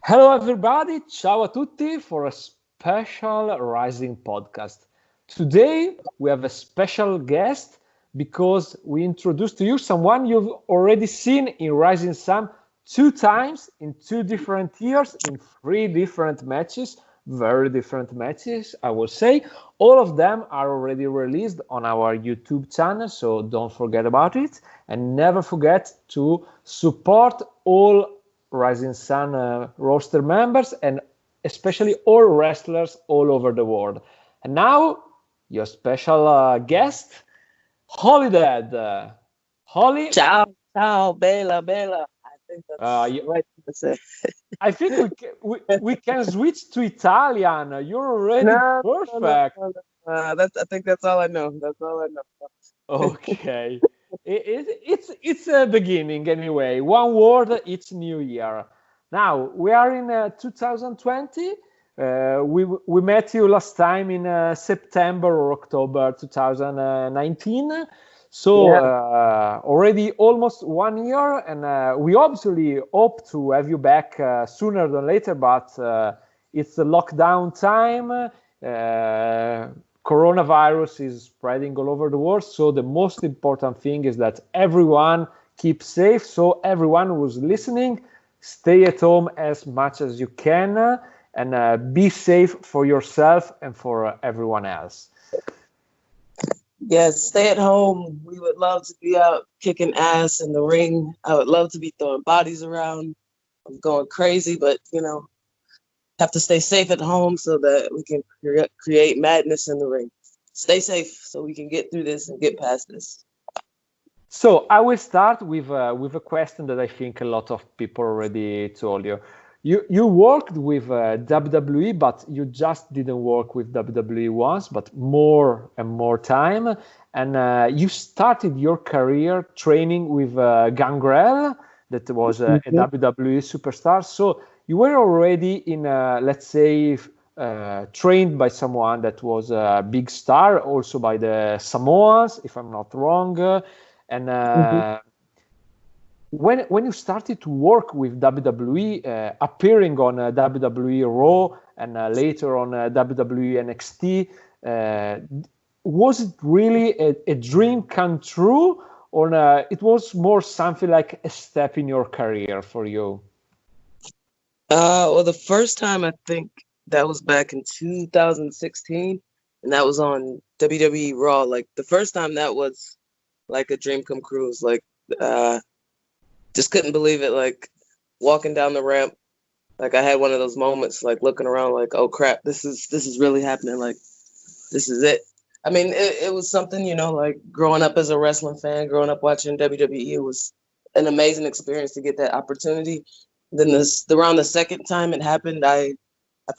Hello, everybody. Ciao a tutti for a special Rising podcast. Today, we have a special guest because we introduced to you someone you've already seen in Rising Sun two times in two different years in three different matches, very different matches, I will say. All of them are already released on our YouTube channel, so don't forget about it. And never forget to support all Rising Sun roster members and especially all wrestlers all over the world. And now, your special guest, Holidead. Holly, Ciao, ciao, bella, bella. I think that's you, the right thing to say. I think we can switch to Italian. You're already No, no, no, perfect. no, no. I think that's all I know. That's all I know. Okay. It's a beginning anyway. One word, it's New Year. Now we are in 2020. We met you last time in September or October 2019. So Yeah. already almost 1 year, and we obviously hope to have you back sooner than later. But it's the lockdown time. Coronavirus is spreading all over the world, so the most important thing is that everyone keeps safe. So everyone who's listening, stay at home as much as you can, and be safe for yourself and for everyone else. Yes, stay at home. We would love to be out kicking ass in the ring. I would love to be throwing bodies around. I'm going crazy, but have to stay safe at home so that we can create madness in the ring. Stay safe so we can get through this and get past this. So I will start with a question that I think a lot of people already told you. You worked with WWE, but you just didn't work with WWE once, but more and more time. And you started your career training with Gangrel, that was a Mhm. WWE superstar. So you were already in, let's say, trained by someone that was a big star, also by the Samoans, if I'm not wrong. And Mhm. when you started to work with WWE, appearing on WWE Raw and later on WWE NXT, uh, was it really a dream come true, or it was more something like a step in your career for you? Well, the first time I think that was back in 2016, and that was on WWE Raw. Like the first time that was like a dream come true. It was like uh, just couldn't believe it. Like walking down the ramp, like I had one of those moments, like looking around, like oh crap, this is really happening. Like this is it. I mean, it was something, like growing up as a wrestling fan, growing up watching WWE, it was an amazing experience to get that opportunity. Then around the second time it happened, I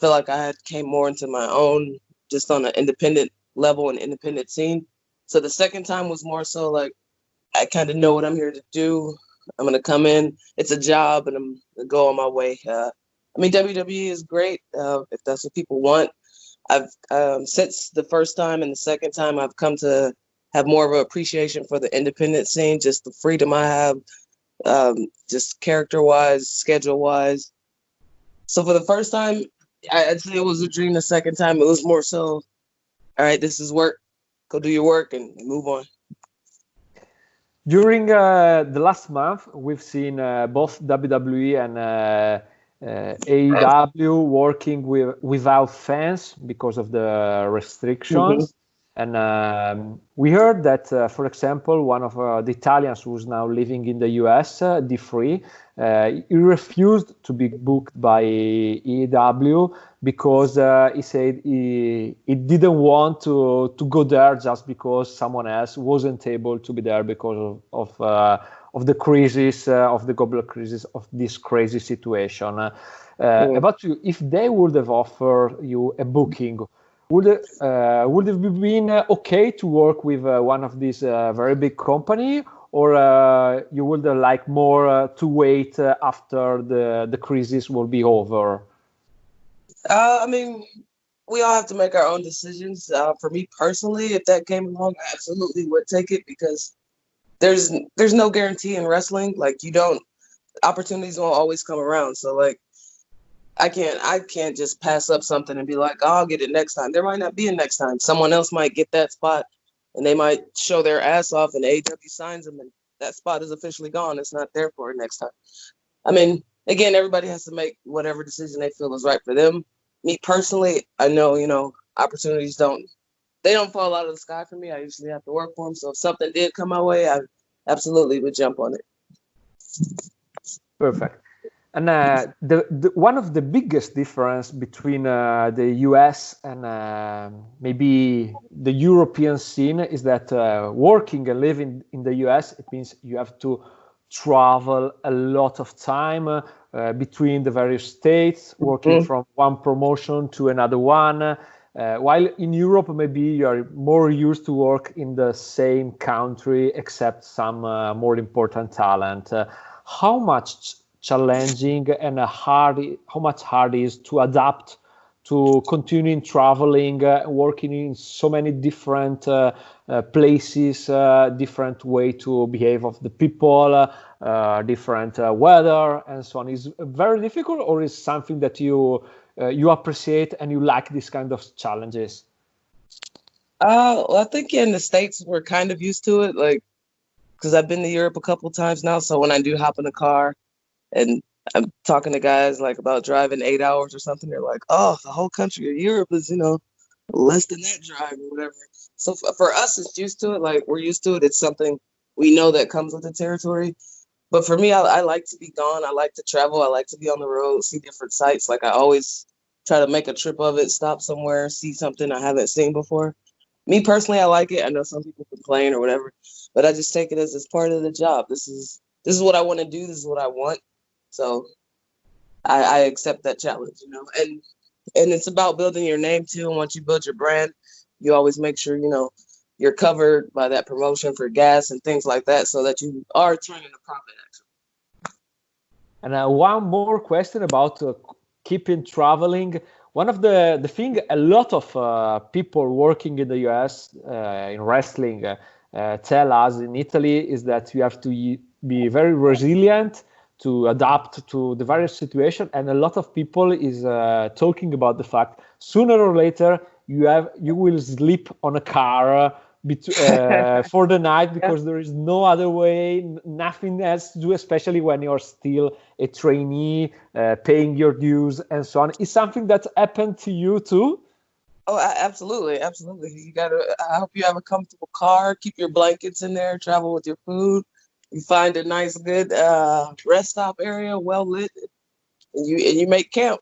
feel like I had came more into my own just on an independent level and independent scene. So the second time was more so like I kind of know what I'm here to do. I'm gonna come in. It's a job, and I'm gonna go on my way. I mean, WWE is great if that's what people want. I've since the first time and the second time, I've come to have more of an appreciation for the independent scene, just the freedom I have, just character wise, schedule wise. So for the first time, I'd say it was a dream. The second time, it was more so, all right, this is work. Go do your work and move on. During the last month, we've seen both WWE and AEW working without fans because of the Mm-hmm. restrictions. And we heard that, for example, one of the Italians who's now living in the US, D3, he refused to be booked by AEW because he said he didn't want to go there just because someone else wasn't able to be there because of the crisis, of the global crisis, of this crazy situation. About you, if they would have offered you a booking, would it have been okay to work with one of these very big company, or you would like more to wait after the crisis will be over? I mean, we all have to make our own decisions. For me personally, if that came along, I absolutely would take it because there's no guarantee in wrestling. Like you don't opportunities won't always come around. So like I can't just pass up something and be like, oh, I'll get it next time. There might not be a next time. Someone else might get that spot and they might show their ass off and AW signs them and that spot is officially gone. It's not there for it next time. I mean, again, everybody has to make whatever decision they feel is right for them. Me personally, I know, opportunities they don't fall out of the sky for me. I usually have to work for them. So if something did come my way, I absolutely would jump on it. Perfect. And the one of the biggest difference between the US and maybe the European scene is that working and living in the US, it means you have to travel a lot of time between the various states, working from one promotion to another one. While in Europe, maybe you are more used to work in the same country, except some more important talent. How much challenging and how much hard is to adapt to continuing traveling, working in so many different places, different way to behave of the people, different weather, and so on. Is very difficult, or is something that you appreciate and you like these kind of challenges? Well, I think in the States we're kind of used to it, like because I've been to Europe a couple times now. So when I do hop in a car and I'm talking to guys like about driving 8 hours or something, they're like, "Oh, the whole country of Europe is, less than that drive or whatever." So for us, it's used to it. Like we're used to it. It's something we know that comes with the territory. But for me, I like to be gone. I like to travel. I like to be on the road, see different sites. Like I always try to make a trip of it, stop somewhere, see something I haven't seen before. Me personally, I like it. I know some people complain or whatever, but I just take it as part of the job. This is what I want to do. This is what I want. So I accept that challenge, and it's about building your name too. And once you build your brand, you always make sure, you're covered by that promotion for gas and things like that so that you are turning a profit actually. And one more question about keeping traveling. One of the thing a lot of people working in the US in wrestling tell us in Italy is that you have to be very resilient to adapt to the various situations, and a lot of people is talking about the fact sooner or later you will sleep on a car for the night because there is no other way, nothing else to do, especially when you're still a trainee, paying your dues and so on. Is something that happened to you too? Oh, absolutely. I hope you have a comfortable car, keep your blankets in there, travel with your food. You find a nice, good rest stop area, well lit, and you make camp.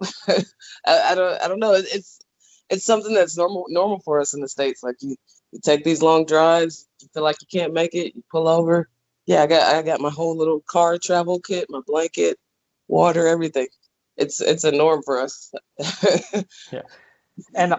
I don't know. It's something that's normal for us in the States. Like you take these long drives, you feel like you can't make it, you pull over. Yeah, I got my whole little car travel kit, my blanket, water, everything. It's a norm for us. Yeah. And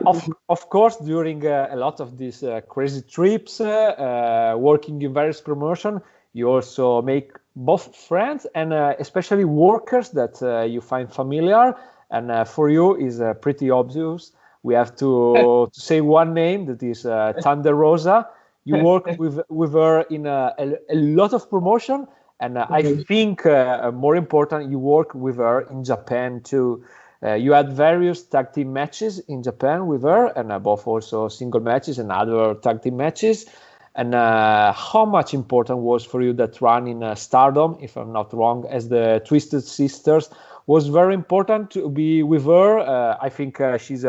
of course, during a lot of these crazy trips, working in various promotion, you also make both friends and especially workers that you find familiar. And for you is pretty obvious. We have to say one name, that is Thunder Rosa. You work with her in a lot of promotion, and I think more important, you work with her in Japan too. You had various tag team matches in Japan with her, and both also single matches and other tag team matches. And how much important was for you that run in Stardom, if I'm not wrong, as the Twisted Sisters? Was very important to be with her. I think she's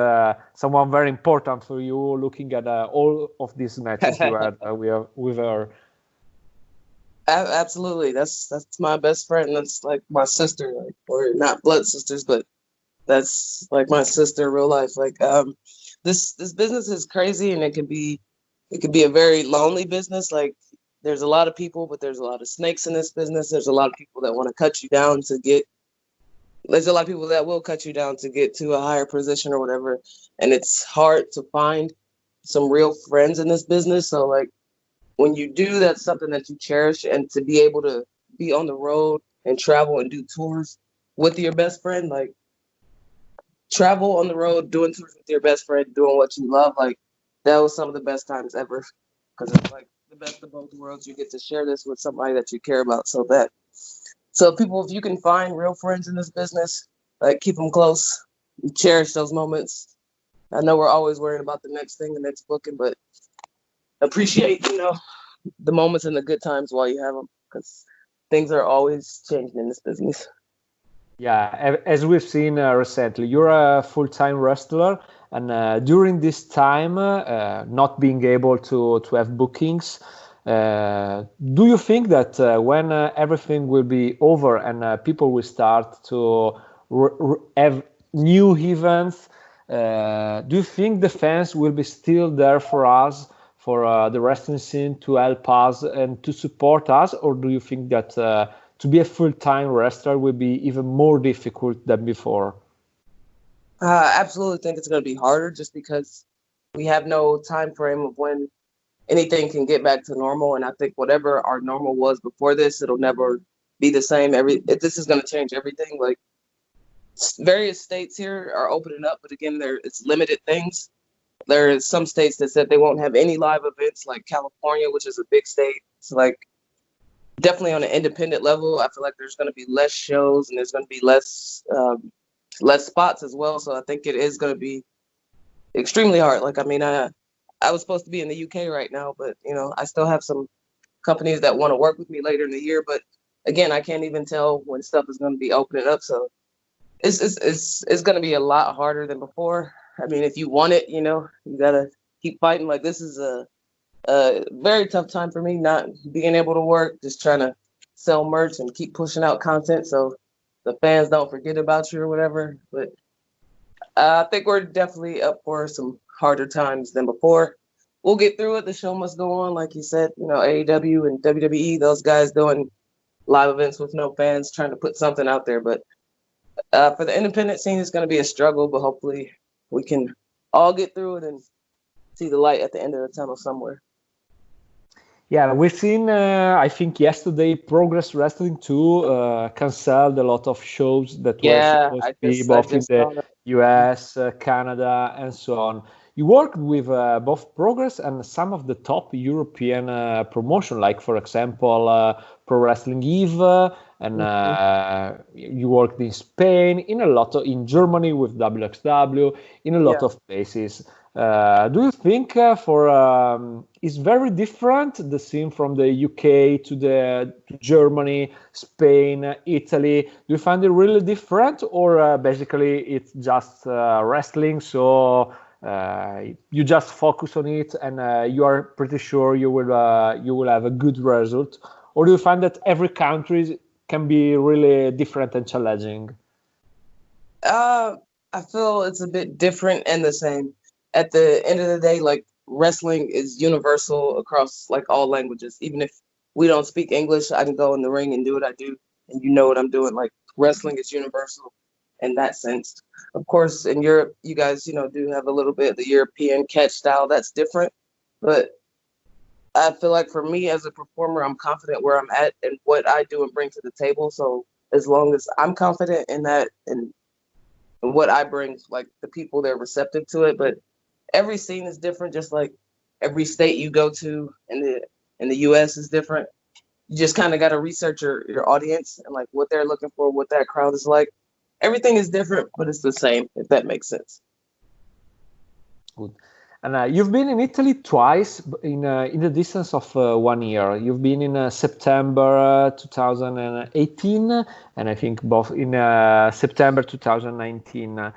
someone very important for you, looking at all of these matches you had with her. Absolutely, that's my best friend. That's like my sister, like, or not blood sisters, but that's like my sister in real life. Like this business is crazy, and it could be a very lonely business. Like there's a lot of people, but there's a lot of snakes in this business. There's a lot of people that want to cut you down to get. There's a lot of people that will cut you down to get to a higher position or whatever, and it's hard to find some real friends in this business. So like when you do, that's something that you cherish, and to be able to be on the road and travel and do tours with your best friend, like travel on the road, doing tours with your best friend, doing what you love, like that was some of the best times ever, because it's like the best of both worlds. You get to share this with somebody that you care about so bad. So people, if you can find real friends in this business, like keep them close, cherish those moments. I know we're always worried about the next thing, the next booking, but appreciate, the moments and the good times while you have them, because things are always changing in this business. Yeah, as we've seen recently, you're a full-time wrestler, and during this time, not being able to have bookings, do you think that when everything will be over and people will start to have new events, do you think the fans will be still there for us, for the wrestling scene, to help us and to support us, or do you think that to be a full-time wrestler will be even more difficult than before? I absolutely think it's going to be harder just because we have no time frame of when anything can get back to normal. And I think whatever our normal was before this, it'll never be the same. This is going to change everything. Like various states here are opening up, but again, it's limited things. There are some states that said they won't have any live events, like California, which is a big state. It's like definitely on an independent level, I feel like there's going to be less shows and there's going to be less spots as well. So I think it is going to be extremely hard. Like, I mean, I was supposed to be in the UK right now, but I still have some companies that want to work with me later in the year. But again, I can't even tell when stuff is going to be opening up. So it's going to be a lot harder than before. I mean, if you want it, you gotta keep fighting. Like, this is a very tough time for me, not being able to work, just trying to sell merch and keep pushing out content so the fans don't forget about you or whatever. But I think we're definitely up for some harder times than before. We'll get through it. The show must go on, like you said. AEW and WWE, those guys doing live events with no fans, trying to put something out there. But for the independent scene, it's going to be a struggle, but hopefully we can all get through it and see the light at the end of the tunnel somewhere. Yeah, we've seen, I think yesterday, Progress Wrestling 2 canceled a lot of shows that were supposed to be both in the US, Canada, and so on. You worked with both Progress and some of the top European promotion, like, for example, Pro Wrestling Eve, and you worked in Spain, in Germany with WXW, in a lot of places. Do you think it's very different, the scene from the UK to Germany, Spain, Italy? Do you find it really different, or basically it's just wrestling, so you just focus on it and you are pretty sure you will have a good result? Or do you find that every country can be really different and challenging? I feel it's a bit different and the same. At the end of the day, like, wrestling is universal across like all languages. Even if we don't speak English, I can go in the ring and do what I do, and you know what I'm doing. Like, wrestling is universal in that sense. Of course, in Europe, you guys, do have a little bit of the European catch style. That's different, but I feel like for me as a performer, I'm confident where I'm at and what I do and bring to the table. So as long as I'm confident in that and what I bring, like, the people, they're receptive to it. But every scene is different, just like every state you go to in the US is different. You just kind of got to research your audience and like what they're looking for, what that crowd is like. Everything is different, but it's the same, if that makes sense. Good. And you've been in Italy twice in the distance of 1 year. You've been in September 2018, and I think both in September 2019.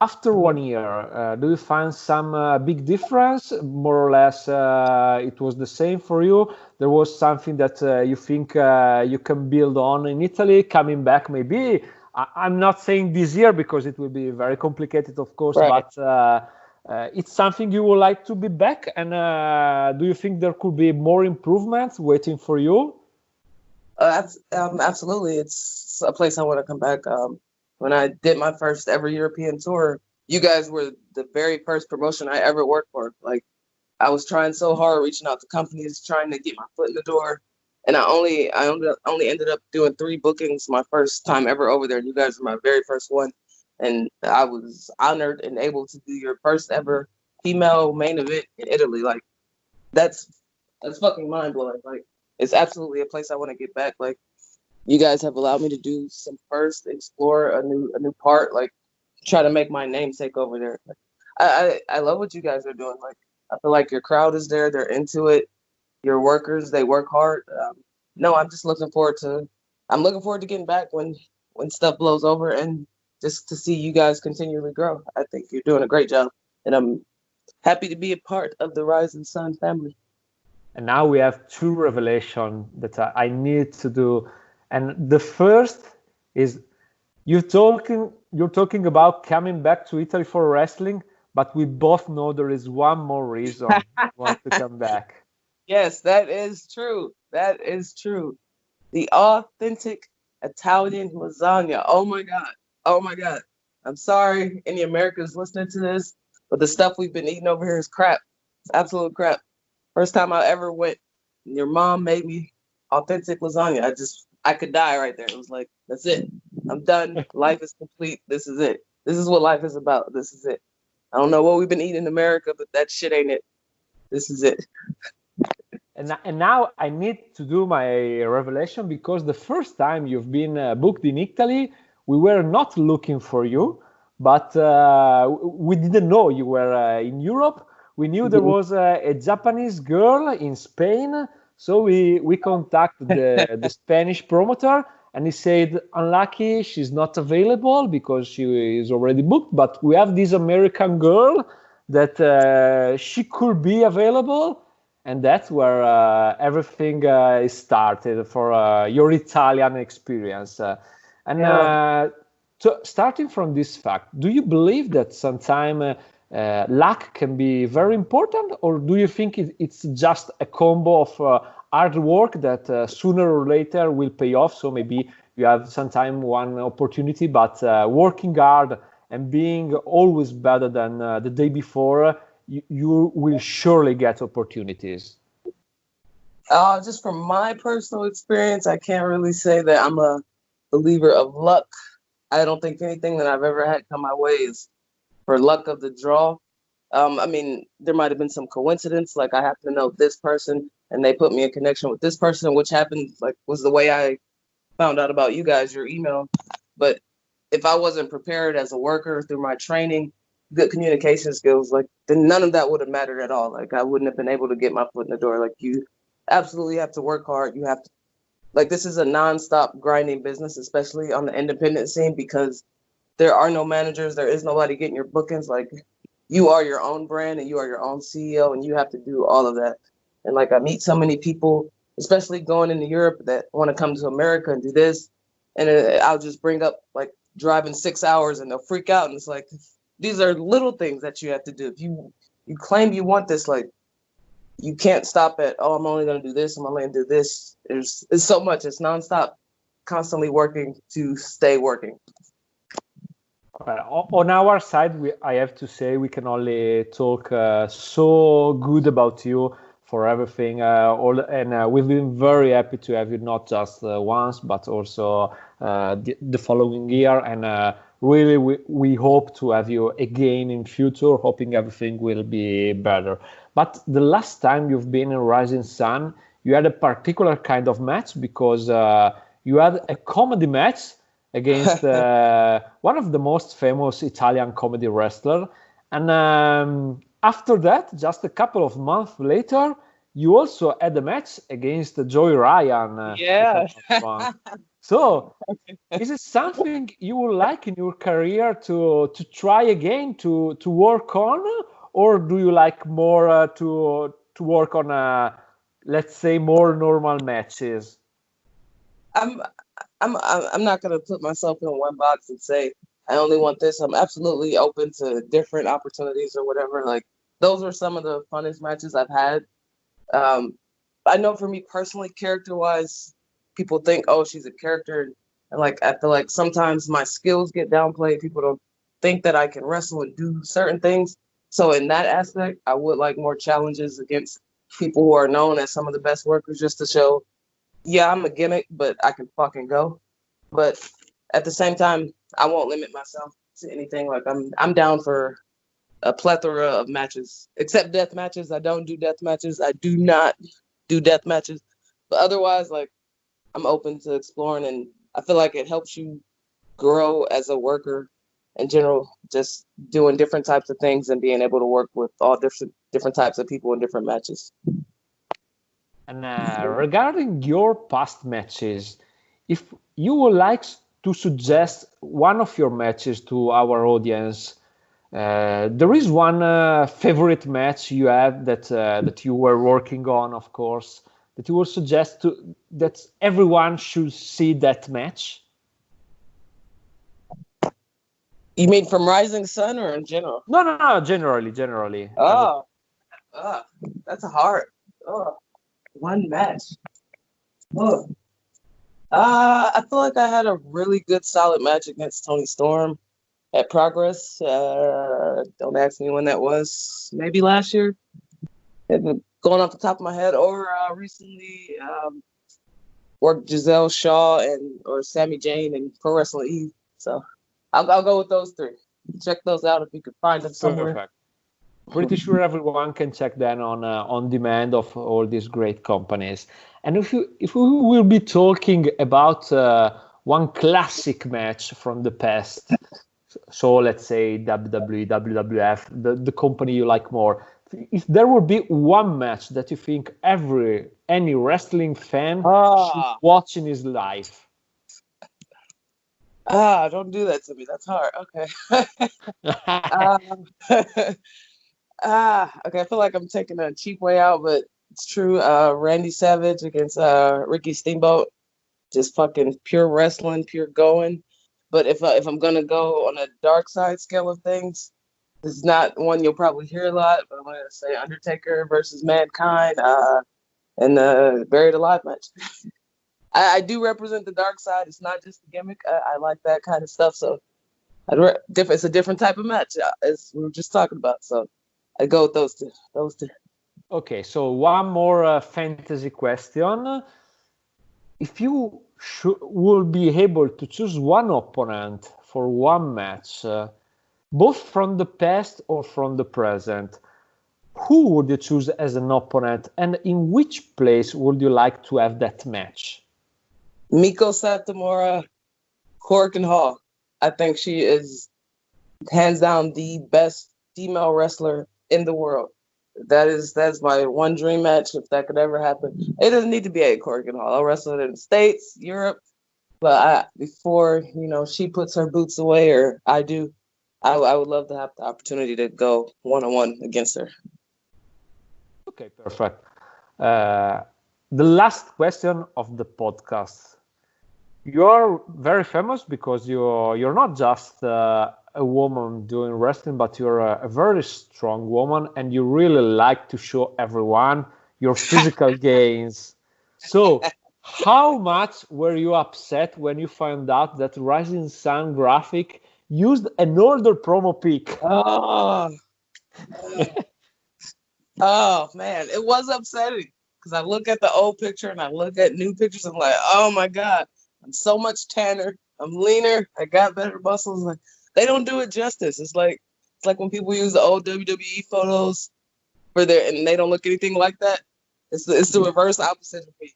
After 1 year, do you find some big difference? More or less, it was the same for you? There was something that you think you can build on in Italy, coming back maybe? I'm not saying this year because it will be very complicated, of course, right. But it's something you would like to be back. And do you think there could be more improvements waiting for you? Absolutely. It's a place I want to come back. When I did my first ever European tour, you guys were the very first promotion I ever worked for. Like, I was trying so hard, reaching out to companies, trying to get my foot in the door. And I only ended up doing 3 bookings my first time ever over there. You guys were my very first one. And I was honored and able to do your first ever female main event in Italy. Like, that's fucking mind blowing. Like, it's absolutely a place I want to get back. Like, you guys have allowed me to do some first, explore a new part, like try to make my namesake over there. Like, I love what you guys are doing. Like I feel like your crowd is there, they're into it. Your workers, they work hard. No, I'm just looking forward to. I'm looking forward to getting back when stuff blows over and just to see you guys continually grow. I think you're doing a great job, and I'm happy to be a part of the Rising Sun family. And now we have two revelations that I need to do. And the first is you're talking about coming back to Italy for wrestling, but we both know there is one more reason you want to come back. Yes, that is true. That is true. The authentic Italian lasagna. Oh my God. Oh my God. I'm sorry any Americans listening to this, but the stuff we've been eating over here is crap. It's absolute crap. First time I ever went, your mom made me authentic lasagna. I could die right there. It was like, that's it. I'm done. Life is complete. This is it. This is what life is about. This is it. I don't know what we've been eating in America, but that shit ain't it. This is it. And now I need to do my revelation because the first time you've been booked in Italy, we were not looking for you, but we didn't know you were in Europe. We knew there was a Japanese girl in Spain, so we contacted the Spanish promoter, and he said, unlucky, she's not available because she is already booked, but we have this American girl that she could be available, and that's where everything is started for your Italian experience. And starting from this fact, do you believe that sometimes luck can be very important, or do you think it's just a combo of hard work that sooner or later will pay off? So maybe you have sometimes one opportunity, but working hard and being always better than the day before, you will surely get opportunities. Just from my personal experience, I can't really say that I'm a believer of luck. I don't think anything that I've ever had come my way is for luck of the draw. I mean, there might have been some coincidence, like I happen to know this person and they put me in connection with this person, which happened, like was the way I found out about you guys, your email. But if I wasn't prepared as a worker through my training, good communication skills, like then none of that would have mattered at all. Like I wouldn't have been able to get my foot in the door. Like you absolutely have to work hard. You have to, like, this is a nonstop grinding business, especially on the independent scene, because there are no managers. There is nobody getting your bookings. Like you are your own brand and you are your own CEO, and you have to do all of that. And like I meet so many people, especially going into Europe, that want to come to America and do this. And I'll just bring up like driving 6 hours and they'll freak out. And it's like, these are little things that you have to do. If you claim you want this, like you can't stop at, oh, I'm only going to do this. I'm only going to do this. It's so much. It's nonstop, constantly working to stay working. On our side, I have to say we can only talk so good about you for everything. We've been very happy to have you not just once, but also the following year. And really, we hope to have you again in future, hoping everything will be better. But the last time you've been in Rising Sun, you had a particular kind of match because you had a comedy match against one of the most famous Italian comedy wrestler. And after that, just a couple of months later, you also had a match against Joey Ryan. Yeah. So is it something you would like in your career to try again, to work on? Or do you like more to work on, let's say, more normal matches? I'm not gonna put myself in one box and say I only want this. I'm absolutely open to different opportunities or whatever. Like those are some of the funnest matches I've had. I know for me personally, character-wise, people think, oh, she's a character, and like I feel like sometimes my skills get downplayed. People don't think that I can wrestle and do certain things. So in that aspect, I would like more challenges against people who are known as some of the best workers, just to show, yeah, I'm a gimmick, but I can fucking go. But at the same time, I won't limit myself to anything. Like I'm down for a plethora of matches, except death matches. I don't do death matches. I do not do death matches. But otherwise, like I'm open to exploring, and I feel like it helps you grow as a worker in general, just doing different types of things and being able to work with all different types of people in different matches. And regarding your past matches, if you would like to suggest one of your matches to our audience, there is one favorite match you have that you were working on, of course, that you would suggest that everyone should see that match. You mean from Rising Sun or in general? No, generally. Oh, that's a hard. Oh, one match. Oh. I feel like I had a really good solid match against Tony Storm at Progress. Don't ask me when that was. Maybe last year. Going off the top of my head, or recently worked Giselle Shaw or Sami Zayn in Pro Wrestling Eve. So I'll go with those three. Check those out if you could find them somewhere. Perfect. Pretty sure everyone can check that on demand of all these great companies. And if we will be talking about one classic match from the past, so let's say WWE, WWF, the company you like more. If there would be one match that you think any wrestling fan should watch in his life. Don't do that to me. That's hard. Okay. Okay. I feel like I'm taking a cheap way out, but it's true. Randy Savage against Ricky Steamboat, just fucking pure wrestling, pure going. But if I'm gonna go on a dark side scale of things, this is not one you'll probably hear a lot. But I'm gonna say Undertaker versus Mankind, and the Buried Alive match. I do represent the dark side. It's not just a gimmick. I like that kind of stuff. So it's a different type of match, as we were just talking about. So I go with those two. Okay, so one more fantasy question. If you will be able to choose one opponent for one match, both from the past or from the present, who would you choose as an opponent, and in which place would you like to have that match? Miko Satomura, Korakuen Hall. I think she is hands down the best female wrestler in the world. That's my one dream match if that could ever happen. It doesn't need to be at Korakuen Hall. I'll wrestle it in the States, Europe, but before she puts her boots away or I do, I would love to have the opportunity to go one-on-one against her. Okay, perfect. The last question of the podcast. You're very famous because you're not just a woman doing wrestling, but you're a very strong woman, and you really like to show everyone your physical gains. So, how much were you upset when you found out that Rising Sun Graphic used an older promo pic? Oh man, it was upsetting because I look at the old picture and I look at new pictures and I'm like, oh my God, I'm so much tanner, I'm leaner, I got better muscles. Like they don't do it justice. It's like when people use the old WWE photos and they don't look anything like that. It's the reverse opposite of me.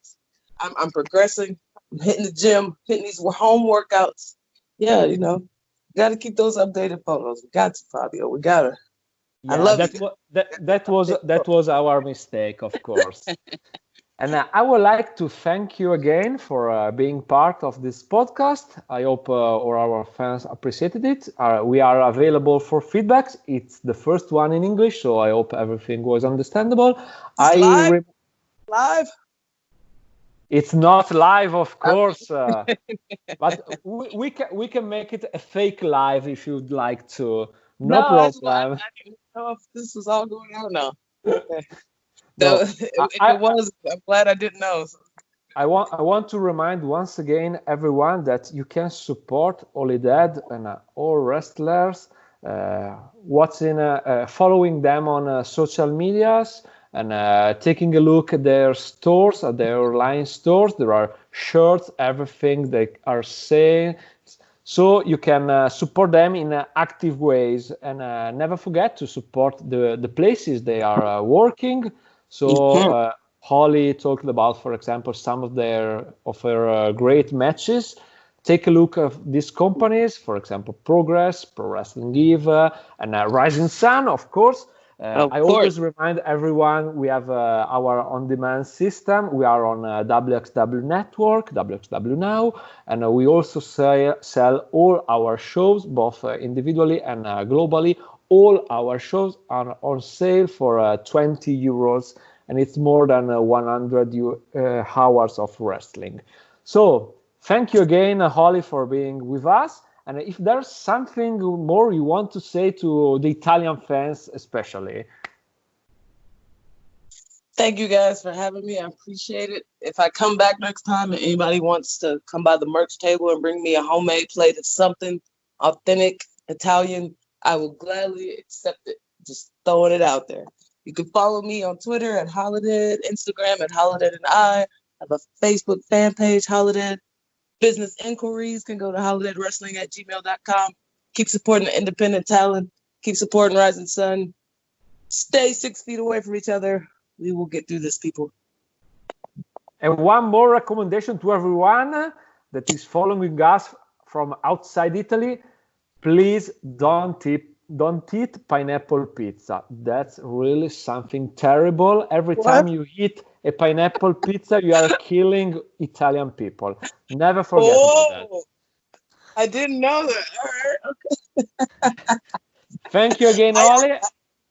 I'm progressing. I'm hitting the gym, hitting these home workouts. Yeah, got to keep those updated photos. We got to, Fabio. We gotta. Yeah, I love that was our mistake, of course. And I would like to thank you again for being part of this podcast. I hope all our fans appreciated it. We are available for feedbacks. It's the first one in English, so I hope everything was understandable. Live? It's not live, of course, but we can make it a fake live if you'd like to. No problem. I didn't know if this was all going on now. Okay. No, If it was, I'm glad I didn't know. I want to remind once again everyone that you can support Holidead and all wrestlers, following them on social medias and taking a look at their stores, at their online stores. There are shirts, everything they are saying. So you can support them in active ways, and never forget to support the places they are working. So Holly talked about, for example, some of her great matches. Take a look at these companies, for example, Progress, Pro Wrestling Give, and Rising Sun, of course. Of I course. always remind everyone we have our on-demand system. We are on WXW Network, WXW Now, and we also sell all our shows, both individually and globally. All our shows are on sale for 20 euros, and it's more than 100 hours of wrestling. So thank you again, Holly, for being with us. And if there's something more you want to say to the Italian fans, especially. Thank you guys for having me. I appreciate it. If I come back next time and anybody wants to come by the merch table and bring me a homemade plate of something authentic Italian, I will gladly accept it. Just throwing it out there. You can follow me on Twitter at Holidead, Instagram at Holidead and I have a Facebook fan page, Holidead. Business inquiries can go to holideadwrestling@gmail.com. Keep supporting the independent talent. Keep supporting Rising Sun. Stay 6 feet away from each other. We will get through this, people. And one more recommendation to everyone that is following us from outside Italy: please don't eat pineapple pizza. That's really something terrible. Every time you eat a pineapple pizza, you are killing Italian people. Never forget about that. I didn't know that. All right, okay. Thank you again, Ollie,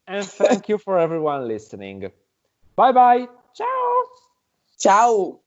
and thank you for everyone listening. Bye-bye. Ciao. Ciao.